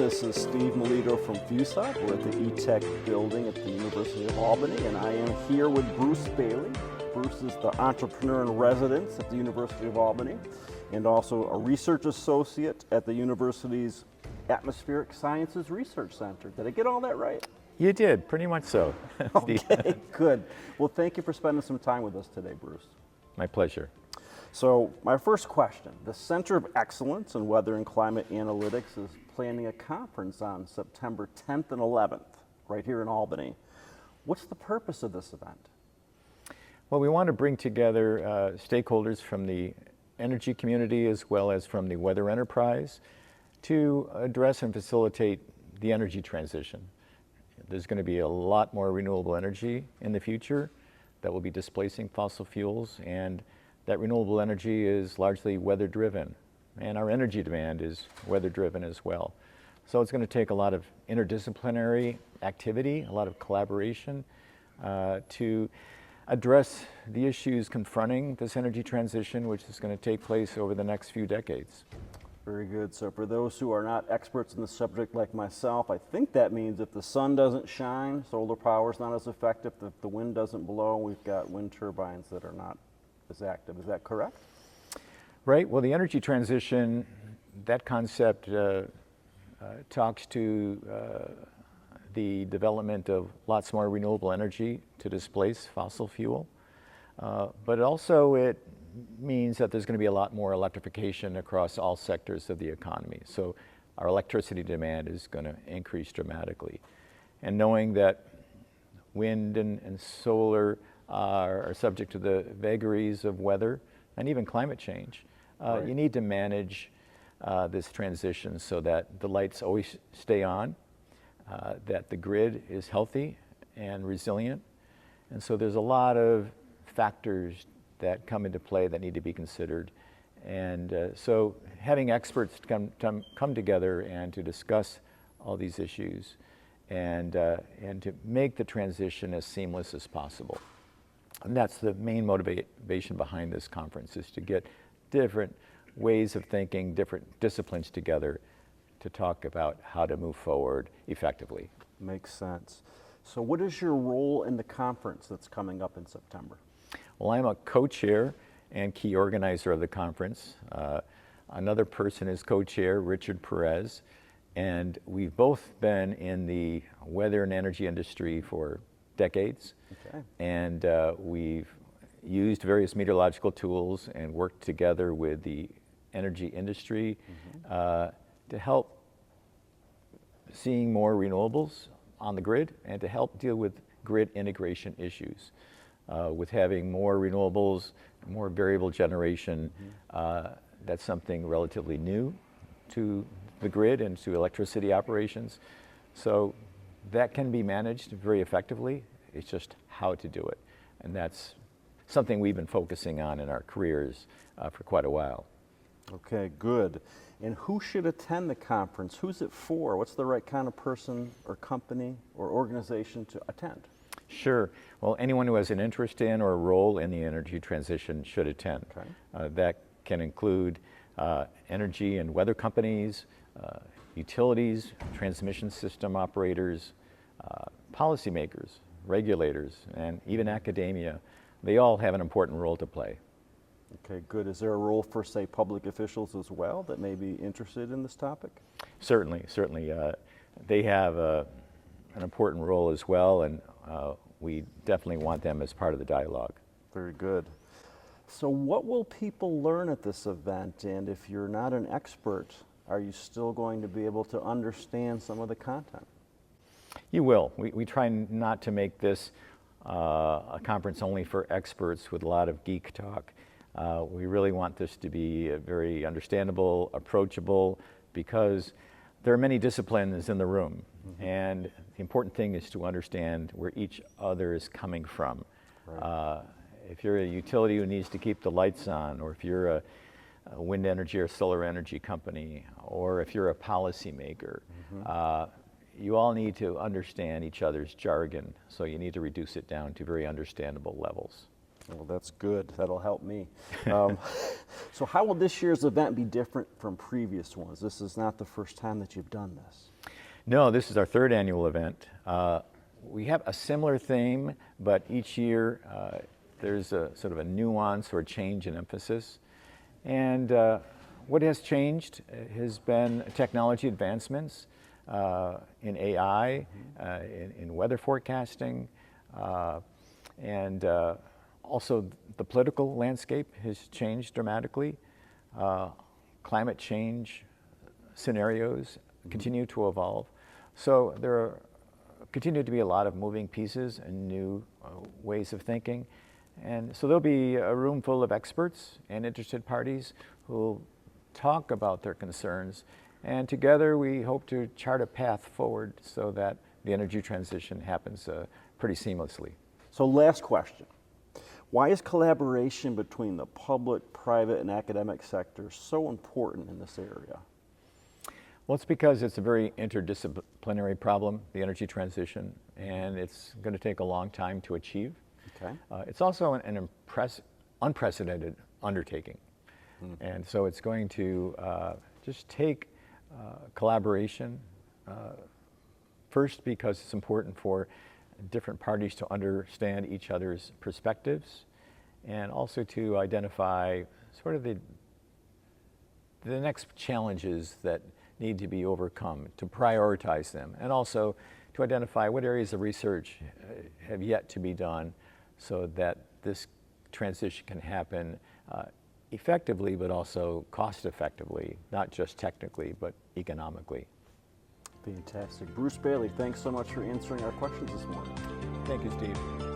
This is Steve Melito from FUSOT. We're at the ETEC building at the University of Albany, and I am here with Bruce Bailey. Bruce is the entrepreneur in residence at the University of Albany and also a research associate at the university's Atmospheric Sciences Research Center. Did I get all that right? You did, pretty much so. Okay, good. Well, thank you for spending some time with us today, Bruce. My pleasure. So my first question, the Center of Excellence in Weather and Climate Analytics is planning a conference on September 10th and 11th, right here in Albany. What's the purpose of this event? Well, we want to bring together stakeholders from the energy community as well as from the weather enterprise to address and facilitate the energy transition. There's going to be a lot more renewable energy in the future that will be displacing fossil fuels, and that renewable energy is largely weather driven, and our energy demand is weather driven as well. So it's going to take a lot of interdisciplinary activity, a lot of collaboration to address the issues confronting this energy transition, which is going to take place over the next few decades. Very good. So for those who are not experts in the subject like myself, I think that means if the sun doesn't shine, solar power is not as effective. If the wind doesn't blow, we've got wind turbines that are not as active. Is that correct? Right. Well, the energy transition, that concept talks to the development of lots more renewable energy to displace fossil fuel. But also it means that there's going to be a lot more electrification across all sectors of the economy. So our electricity demand is going to increase dramatically. And knowing that wind and solar are subject to the vagaries of weather and even climate change, right. You need to manage this transition so that the lights always stay on, that the grid is healthy and resilient. And so there's a lot of factors that come into play that need to be considered. And so having experts come together and to discuss all these issues and to make the transition as seamless as possible. And that's the main motivation behind this conference, is to get different ways of thinking, different disciplines together to talk about how to move forward effectively. Makes sense. So what is your role in the conference that's coming up in September? Well, I'm a co-chair and key organizer of the conference. Another person is co-chair, Richard Perez, and we've both been in the weather and energy industry for decades. Okay. And we've used various meteorological tools and worked together with the energy industry to help seeing more renewables on the grid and to help deal with grid integration issues. With having more renewables, more variable generation, that's something relatively new to the grid and to electricity operations. So that can be managed very effectively. It's just how to do it. And that's something we've been focusing on in our careers for quite a while. Okay, good. And who should attend the conference? Who's it for? What's the right kind of person or company or organization to attend? Sure. Well, anyone who has an interest in or a role in the energy transition should attend. Okay. That can include energy and weather companies, utilities, transmission system operators, policymakers, regulators, and even academia. They all have an important role to play. Okay, good. Is there a role for, say, public officials as well that may be interested in this topic? Certainly. They have an important role as well, and we definitely want them as part of the dialogue. Very good. So what will people learn at this event? And if you're not an expert, are you still going to be able to understand some of the content? You will. We try not to make this a conference only for experts with a lot of geek talk. We really want this to be very understandable, approachable, because there are many disciplines in the room. And the important thing is to understand where each other is coming from. Right. If you're a utility who needs to keep the lights on, or if you're a wind energy or solar energy company, or if you're a policymaker, you all need to understand each other's jargon. So you need to reduce it down to very understandable levels. Well, that's good. That'll help me. So how will this year's event be different from previous ones? This is not the first time that you've done this. No, this is our third annual event. We have a similar theme, but each year there's a sort of a nuance or change in emphasis. And what has changed has been technology advancements in AI, in weather forecasting, and also the political landscape has changed dramatically. Climate change scenarios continue to evolve. So there continue to be a lot of moving pieces and new ways of thinking. And so there'll be a room full of experts and interested parties who will talk about their concerns. And together we hope to chart a path forward so that the energy transition happens pretty seamlessly. So last question. Why is collaboration between the public, private, and academic sectors so important in this area? Well, it's because it's a very interdisciplinary problem, the energy transition, and it's going to take a long time to achieve. Okay. It's also an unprecedented undertaking. And so it's going to just take collaboration, first because it's important for different parties to understand each other's perspectives, and also to identify sort of the next challenges that need to be overcome, to prioritize them, and also to identify what areas of research have yet to be done so that this transition can happen effectively, but also cost effectively, not just technically, but economically. Fantastic. Bruce Bailey, thanks so much for answering our questions this morning. Thank you, Steve.